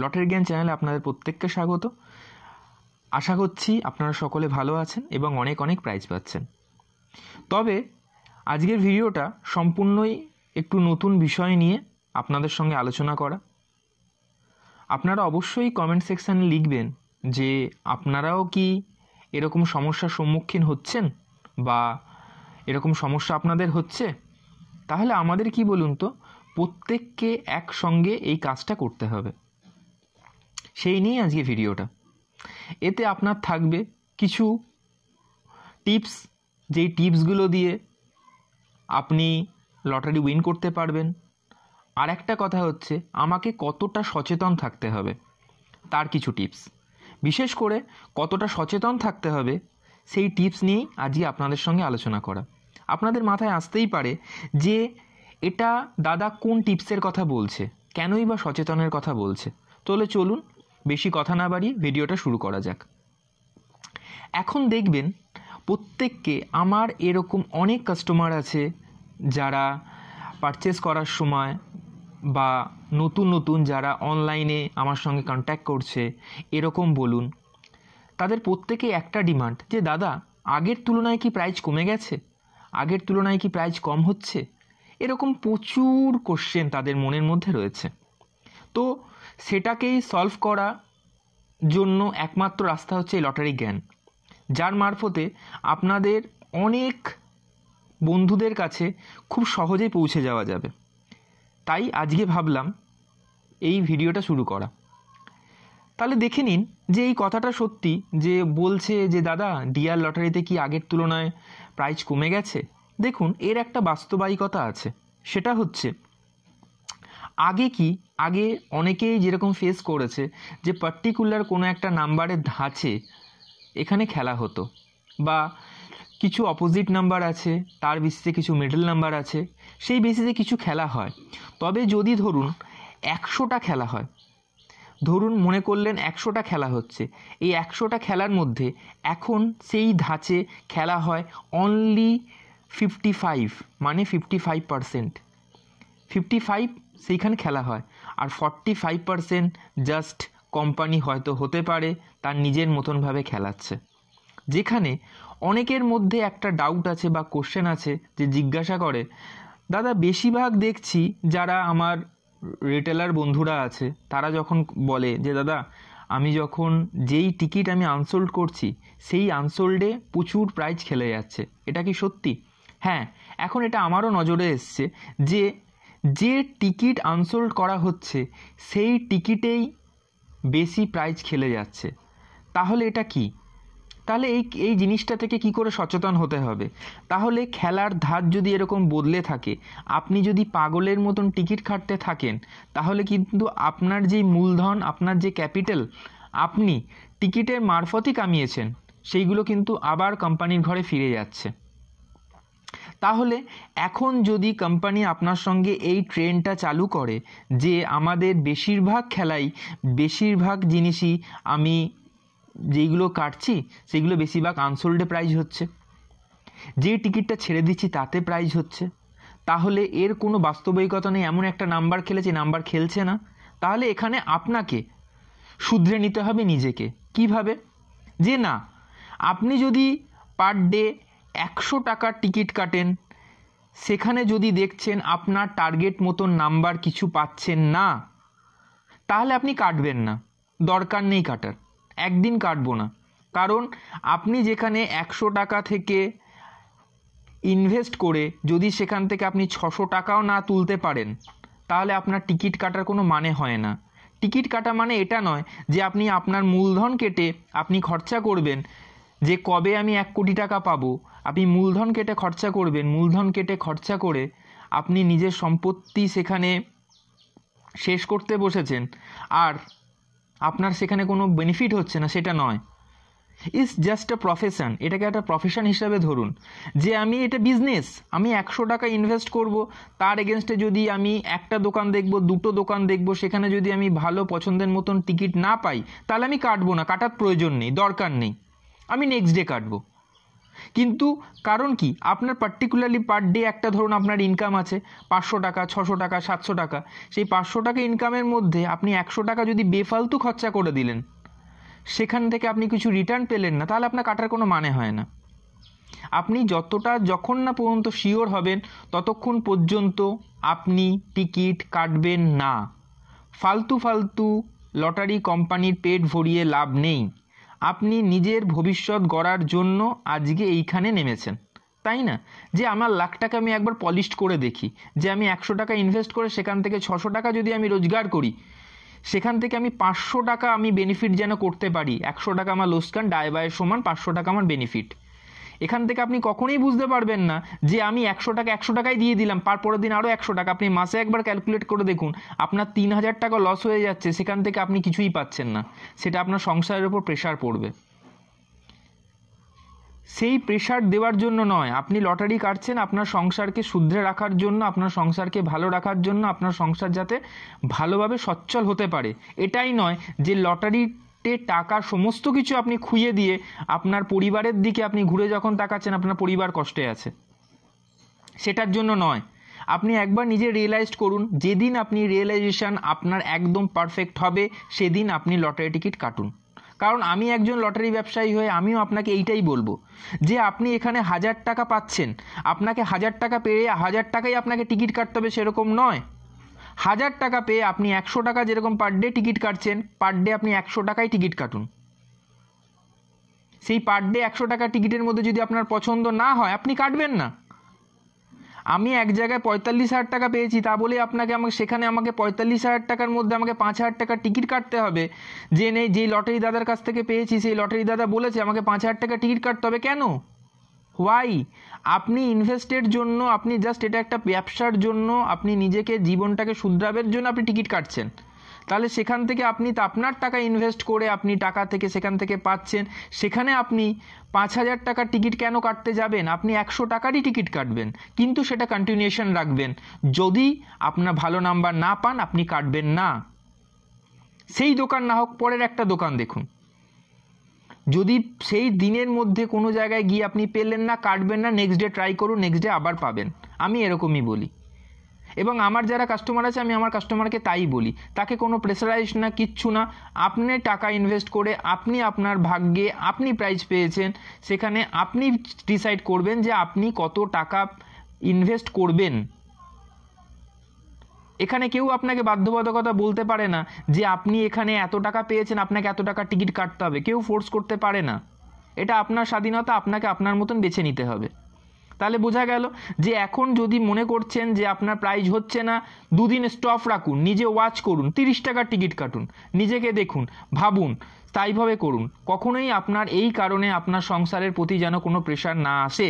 Lottery জ্ঞান চ্যানেলে আপনাদের প্রত্যেককে স্বাগত। আশা করছি আপনারা সকলে ভালো আছেন এবং অনেক অনেক প্রাইজ পাচ্ছেন। তবে আজকের ভিডিওটা সম্পূর্ণই একটু নতুন বিষয় নিয়ে আপনাদের সঙ্গে আলোচনা করা। আপনারা অবশ্যই কমেন্ট সেকশানে লিখবেন যে আপনারাও কি এরকম সমস্যার সম্মুখীন হচ্ছেন বা এরকম সমস্যা আপনাদের হচ্ছে। তাহলে আমাদের কি বলুন তো, প্রত্যেককে একসঙ্গে এই কাজটা করতে হবে, সেই নিয়ে আজকে ভিডিওটা। এতে আপনার থাকবে কিছু টিপস, যেই টিপসগুলো দিয়ে আপনি লটারি উইন করতে পারবেন। আর একটা কথা হচ্ছে, আমাকে কতটা সচেতন থাকতে হবে তার কিছু টিপস। বিশেষ করে কতটা সচেতন থাকতে হবে সেই টিপস নিয়েই আজকে আপনাদের সঙ্গে আলোচনা করা। আপনাদের মাথায় আসতেই পারে যে এটা দাদা কোন টিপসের কথা বলছে, কেনই বা সচেতনের কথা বলছে। তাহলে চলুন বেশি কথা না বাড়িয়ে ভিডিওটা শুরু করা যাক। এখন দেখবেন প্রত্যেককে, আমার এরকম অনেক কাস্টমার আছে যারা পারচেস করার সময় বা নতুন নতুন যারা অনলাইনে আমার সঙ্গে কন্ট্যাক্ট করছে, এরকম বলুন, তাদের প্রত্যেকে একটা ডিমান্ড যে দাদা আগের তুলনায় কি প্রাইস কমে গেছে, আগের তুলনায় কি প্রাইস কম হচ্ছে। এরকম প্রচুর কোশ্চেন তাদের মনের মধ্যে রয়েছে। তো সেটাকেই সলভ করা জন্য একমাত্র রাস্তা হচ্ছে এই লটারি জ্ঞান, যার মারফতে আপনাদের অনেক বন্ধুদের কাছে খুব সহজেই পৌঁছে যাওয়া যাবে। তাই আজকে ভাবলাম এই ভিডিওটা শুরু করা। তাহলে দেখে নিন যে এই কথাটা সত্যি যে বলছে যে দাদা ডিআর লটারিতে কি আগের তুলনায় প্রাইস কমে গেছে। দেখুন, এর একটা বাস্তবায়িকতা আছে। সেটা হচ্ছে, আগে অনেকেই যেরকম ফেস করেছে যে পার্টিকুলার কোনো একটা নাম্বারের ধাঁচে এখানে খেলা হতো, বা কিছু অপোজিট নাম্বার আছে, তার বেসিসে কিছু মিডল নাম্বার আছে, সেই বেসিসে কিছু খেলা হয়। তবে যদি ধরুন 100টা খেলা হয়, ধরুন মনে করলেন 100টা খেলা হচ্ছে, এই 100টা খেলার মধ্যে এখন সেই ধাঁচে খেলা হয় অনলি 55, মানে 55%, 55 সেইখানে খেলা হয়, আর 45% জাস্ট কোম্পানি হয়তো হতে পারে তার নিজের মতনভাবে খেলাচ্ছে। যেখানে অনেকের মধ্যে একটা ডাউট আছে বা কোশ্চেন আছে যে জিজ্ঞাসা করে, দাদা বেশিরভাগ দেখছি যারা আমার রিটেলার বন্ধুরা আছে তারা যখন বলে যে দাদা আমি যখন যেই টিকিট আমি আনসোল্ড করছি সেই আনসোল্ডে প্রচুর প্রাইজ খেলে যাচ্ছে, এটা কি সত্যি? হ্যাঁ, এখন এটা আমারও নজরে এসছে যে টিকিট আনসোল্ড করা হচ্ছে সেই টিকিটেই বেশি প্রাইজ খেলে যাচ্ছে। তাহলে এটা কি? তাহলে এই জিনিসটা থেকে কি করে সচেতন হতে হবে? তাহলে খেলার ধাঁচ যদি এরকম বদলে থাকে, আপনি যদি পাগলের মতন টিকিট কাটতে থাকেন, তাহলে কিন্তু আপনার যেই মূলধন, আপনার যে ক্যাপিটাল আপনি টিকিটের মারফতই কামিয়েছেন, সেইগুলো কিন্তু আবার কোম্পানির ঘরে ফিরে যাচ্ছে। তাহলে এখন যদি কোম্পানি আপনার সঙ্গে এই ট্রেন্ডটা চালু করে যে আমাদের বেশিরভাগ খেলাই, বেশিরভাগ জিনিসই আমি যেইগুলো কাটছি সেগুলো বেশিরভাগ আনসোল্ডে প্রাইজ হচ্ছে, যে টিকিটটা ছেড়ে দিচ্ছি তাতে প্রাইজ হচ্ছে, তাহলে এর কোনো বাস্তবিকতা নেই। এমন একটা নাম্বার খেলেছে, নাম্বার খেলছে না। তাহলে এখানে আপনাকে শুধরে নিতে হবে নিজেকে। কিভাবে? যে না, আপনি যদি পার ডে 100 টাকার টিকিট কাটেন, সেখানে যদি দেখছেন আপনার টার্গেট মতন নাম্বার কিছু পাচ্ছেন না, তাহলে আপনি কাটবেন না, দরকার নেই কাটার, একদিন কাটবো না। কারণ আপনি যেখানে 100 টাকা থেকে ইনভেস্ট করে যদি সেখান থেকে আপনি 600 টাকাও না তুলতে পারেন, তাহলে আপনার টিকিট কাটার কোনো মানে হয় না। টিকিট কাটা মানে এটা নয় যে আপনি আপনার মূলধন কেটে আপনি খরচা করবেন যে কবে আমি 1 কোটি টাকা পাবো। আপনি মূলধন কেটে খরচা করবেন, মূলধন কেটে খরচা করে আপনি নিজের সম্পত্তি সেখানে শেষ করতে বসেছেন, আর আপনার সেখানে কোনো বেনিফিট হচ্ছে না, সেটা নয়। It's just a profession. এটাকে একটা প্রফেশন হিসাবে ধরুন, যে আমি এটা বিজনেস, আমি 100 টাকা ইনভেস্ট করব, তার এগেনস্টে যদি আমি একটা দোকান দেখব, দুটো দোকান দেখব, সেখানে যদি আমি ভালো পছন্দের মতন টিকিট না পাই, তাহলে আমি কাটবো না, কাটার প্রয়োজন নেই, দরকার নেই, আমি নেক্সট ডে কাটবো। কিন্তু কারণ কি, আপনার পার্টিকুলারলি পার ডে একটা ধরুন আপনার ইনকাম আছে 500 টাকা, 600 টাকা, 700 টাকা। সেই 500 টাকা ইনকামের মধ্যে আপনি 100 টাকা যদি বেফালতু খরচা করে দিলেন, সেখান থেকে আপনি কিছু রিটার্ন পেলেন না, তাহলে আপনার কাটার কোনো মানে হয় না। আপনি যখন না পর্যন্ত শিওর হবেন ততক্ষণ পর্যন্ত আপনি টিকিট কাটবেন না। ফালতু লটারি কোম্পানির পেট ভরিয়ে লাভ নেই। আপনি নিজের ভবিষ্যৎ গড়ার জন্য আজকে এইখানে নেমেছেন, তাই না? যে আমার লাখ টাকা আমি একবার পলিশড করে দেখি, যে আমি 100 টাকা ইনভেস্ট করে সেখান থেকে 600 টাকা যদি আমি রোজগার করি, সেখান থেকে আমি 500 টাকা আমি বেনিফিট যেন করতে পারি। 100 টাকা আমার লোকসান, দায় বায়ের সমান 500 টাকা আমার বেনিফিট। এখান থেকে আপনি কখনোই বুঝতে পারবেন না যে আমি 100 টাকা 100 টাকাই দিয়ে দিলাম, পরের দিন আরও 100 টাকা। আপনি মাসে একবার ক্যালকুলেট করে দেখুন, আপনার 3000 টাকা লস হয়ে যাচ্ছে, সেখান থেকে আপনি কিছুই পাচ্ছেন না। সেটা আপনার সংসারের উপর প্রেশার পড়বে। সেই প্রেশার দেওয়ার জন্য নয়, আপনি লটারি কাটছেন আপনার সংসারকে শুধরে রাখার জন্য, আপনার সংসারকে ভালো রাখার জন্য, আপনার সংসার যাতে ভালোভাবে সচ্ছল হতে পারে। এটাই নয় যে লটারিতে টাকা সমস্ত কিছু আপনি খুইয়ে দিয়ে আপনার পরিবারের দিকে আপনি ঘুরে যখন তাকাচ্ছেন আপনার পরিবার কষ্টে আছে, সেটার জন্য নয়। আপনি একবার নিজে রিয়েলাইজ করুন, যেদিন আপনি রিয়েলাইজেশন আপনার একদম পারফেক্ট হবে সেদিন আপনি লটারি টিকিট কাটুন। কারণ আমি একজন লটারি ব্যবসায়ী হয়ে আমিও আপনাকে এইটাই বলবো যে আপনি এখানে 1000 টাকা পাচ্ছেন, আপনাকে 1000 টাকা পেয়ে 1000 টাকাই আপনাকে টিকিট কাটতে হবে সেরকম নয়। 1000 টাকা পেয়ে আপনি 100 টাকা যেরকম পার ডে টিকিট কাটছেন, পার ডে আপনি 100 টাকাই টিকিট কাটুন। সেই পার ডে 100 টাকা টিকিটের মধ্যে যদি আপনার পছন্দ না হয় আপনি কাটবেন না। আমি এক জায়গায় 45,000 টাকা পেয়েছি তা বলে সেখানে আমাকে 45,000 টাকার মধ্যে আমাকে 5,000 টাকার টিকিট কাটতে হবে। যেই লটারি দাদার কাছ থেকে পেয়েছি সেই লটারি দাদা বলেছে আমাকে 5,000 টাকা টিকিট কাটতে হবে, কেন? হোয়াই? আপনি ইনভেস্টের জন্য, আপনি জাস্ট এটা একটা ব্যবসার জন্য, আপনি নিজেকে জীবনটাকে শুধরাবের জন্য আপনি টিকিট কাটছেন। তাহলে সেখান থেকে আপনি আপনার টাকা ইনভেস্ট করে আপনি টাকা থেকে সেখান থেকে পাচ্ছেন, সেখানে আপনি 5,000 টাকার টিকিট কেন কাটতে যাবেন? আপনি 100 টাকারই টিকিট কাটবেন, কিন্তু সেটা কন্টিনিউশন রাখবেন। যদি আপনার ভালো নাম্বার না পান আপনি কাটবেন না। সেই দোকান না হোক, পরের একটা দোকান দেখুন। যদি সেই দিনের মধ্যে কোনো জায়গায় গিয়ে আপনি পেলেন না, কাটবেন না, নেক্সট ডে ট্রাই করুন, নেক্সট ডে আবার পাবেন। আমি এরকমই বলি, এবং আমার যারা কাস্টমার আছে আমি আমার কাস্টমারকে তাই বলি, তাকে কোনো প্রেসারাইজ না, কিচ্ছু না। আপনি টাকা ইনভেস্ট করে আপনি আপনার ভাগ্যে আপনি প্রাইজ পেয়েছেন, সেখানে আপনি ডিসাইড করবেন যে আপনি কত টাকা ইনভেস্ট করবেন। এখানে কেউ আপনাকে বাধ্যবাধকতা বলতে পারে না যে আপনি এখানে এত টাকা পেয়েছেন আপনাকে এত টাকা টিকিট কাটতে হবে, কেউ ফোর্স করতে পারে না। এটা আপনার স্বাধীনতা, আপনাকে আপনার মতন বেছে নিতে হবে। তাহলে বোঝা গেল যে এখন যদি মনে করছেন যে আপনার প্রাইজ হচ্ছে না, দুদিন স্টপ রাখুন, নিজে ওয়াচ করুন, 30 টাকার টিকিট কাটুন, নিজেকে দেখুন, ভাবুন, তাইভাবে করুন। কখনোই আপনার এই কারণে আপনার সংসারের প্রতি যেন কোনো প্রেশার না আসে।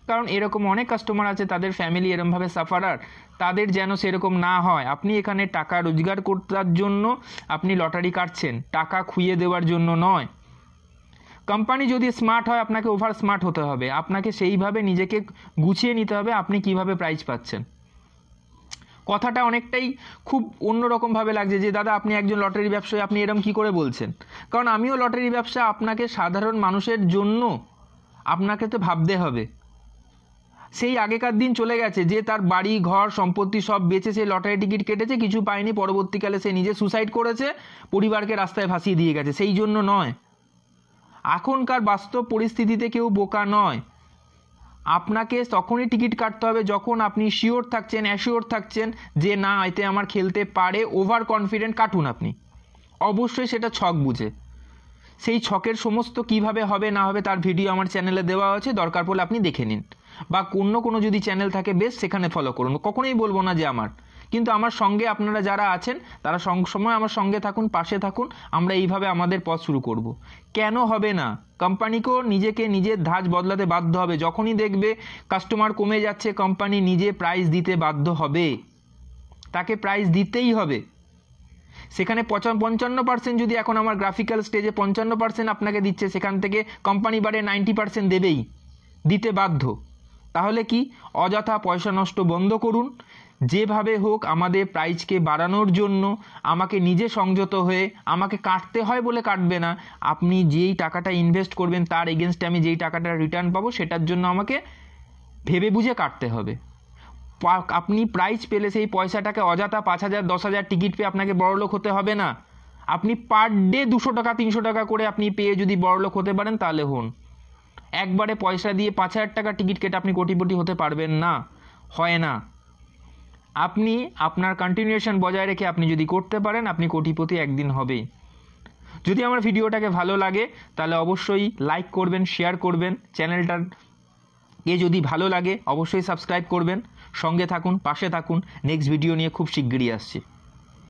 কারণ এরকম অনেক কাস্টমার আছে, তাদের ফ্যামিলি এরমভাবে সাফারার, তাদের যেন সেরকম না হয়। আপনি এখানে টাকা রোজগার করার জন্য আপনি লটারি কাটছেন, টাকা খুইয়ে দেওয়ার জন্য নয়। কোম্পানি যদি স্মার্ট হয় আপনাকে ওভার স্মার্ট হতে হবে, আপনাকে সেইভাবে নিজেকে গুছিয়ে নিতে হবে আপনি কিভাবে প্রাইজ পাচ্ছেন। কথাটা অনেকটাই খুব অন্যরকমভাবে লাগছে যে দাদা আপনি একজন লটারি ব্যবসায়ী, আপনি এরম কি করে বলছেন? কারণ আমিও লটারি ব্যবসা, আপনাকে সাধারণ মানুষের জন্য আপনাকে তো ভাবতে হবে। সেই আগেকার দিন চলে গেছে যে তার বাড়ি ঘর সম্পত্তি সব বেচে সে লটারি টিকিট কেটেছে, কিছু পায়নি, পরবর্তীকালে সে নিজে সুসাইড করেছে, পরিবারকে রাস্তায় ভাসিয়ে দিয়ে গেছে। সেই জন্য নয়, এখনকার বাস্তব পরিস্থিতিতে কেউ বোকা নয়। আপনাকে তখনই টিকিট কাটতে হবে যখন আপনি শিওর থাকছেন, অ্যাশিওর থাকছেন যে না এতে আমার খেলতে পারে, ওভার কনফিডেন্ট কাটুন আপনি। অবশ্যই সেটা ছক বুঝে। সেই ছকের সমস্ত কিভাবে হবে না হবে তার ভিডিও আমার চ্যানেলে দেওয়া আছে, দরকার পড়লে আপনি দেখে নিন, বা কোনো যদি চ্যানেল থাকে বেশ সেখানে ফলো করুন। কখনোই বলবো না যে আমার, কিন্তু আমার সঙ্গে আপনারা যারা আছেন তারা সময় আমার সঙ্গে থাকুন, পাশে থাকুন, আমরা এইভাবে আমাদের পথ শুরু করব। কেন হবে না? কোম্পানিকেও নিজেকে নিজের ধাঁচ বদলাতে বাধ্য হবে। যখনই দেখবে কাস্টমার কমে যাচ্ছে, কোম্পানি নিজে প্রাইস দিতে বাধ্য হবে, তাকে প্রাইস দিতেই হবে। সেখানে 55% যদি এখন আমার গ্রাফিক্যাল স্টেজে 55% আপনাকে দিচ্ছে, সেখান থেকে কোম্পানি বাড়ে 90% দেবেই, দিতে বাধ্য। তাহলে কি, অযথা পয়সা নষ্ট বন্ধ করুন, যেভাবে হোক আমাদের প্রাইজকে বাড়ানোর জন্য আমাকে নিজে সংযত হয়ে, আমাকে কাটতে হয় বলে কাটবে না, আপনি যেই টাকাটা ইনভেস্ট করবেন তার এগেনস্টে আমি যেই টাকাটা রিটার্ন পাবো সেটার জন্য আমাকে ভেবে বুঝে কাটতে হবে। আপনি প্রাইজ পেলে সেই পয়সাটাকে অযথা 5,000 10,000 টিকিট পেয়ে আপনাকে বড়লোক হতে হবে না। আপনি পার ডে 200 টাকা 300 টাকা করে আপনি পেয়ে যদি বড়লোক হতে পারেন তাহলে হন। একবারে পয়সা দিয়ে 5,000 টাকা টিকিট কেটে আপনি কোটিপতি হতে পারবেন না, হয় না। আপনি আপনার কন্টিনিউয়েশন বজায় রেখে আপনি যদি করতে পারেন আপনি কোটিপতি একদিন হবেই। যদি আমার ভিডিওটাকে ভালো লাগে তাহলে অবশ্যই লাইক করবেন, শেয়ার করবেন, চ্যানেলটাকে যদি ভালো লাগে অবশ্যই সাবস্ক্রাইব করবেন। সঙ্গে থাকুন, পাশে থাকুন, নেক্সট ভিডিও নিয়ে খুব শিগগিরই আসছি।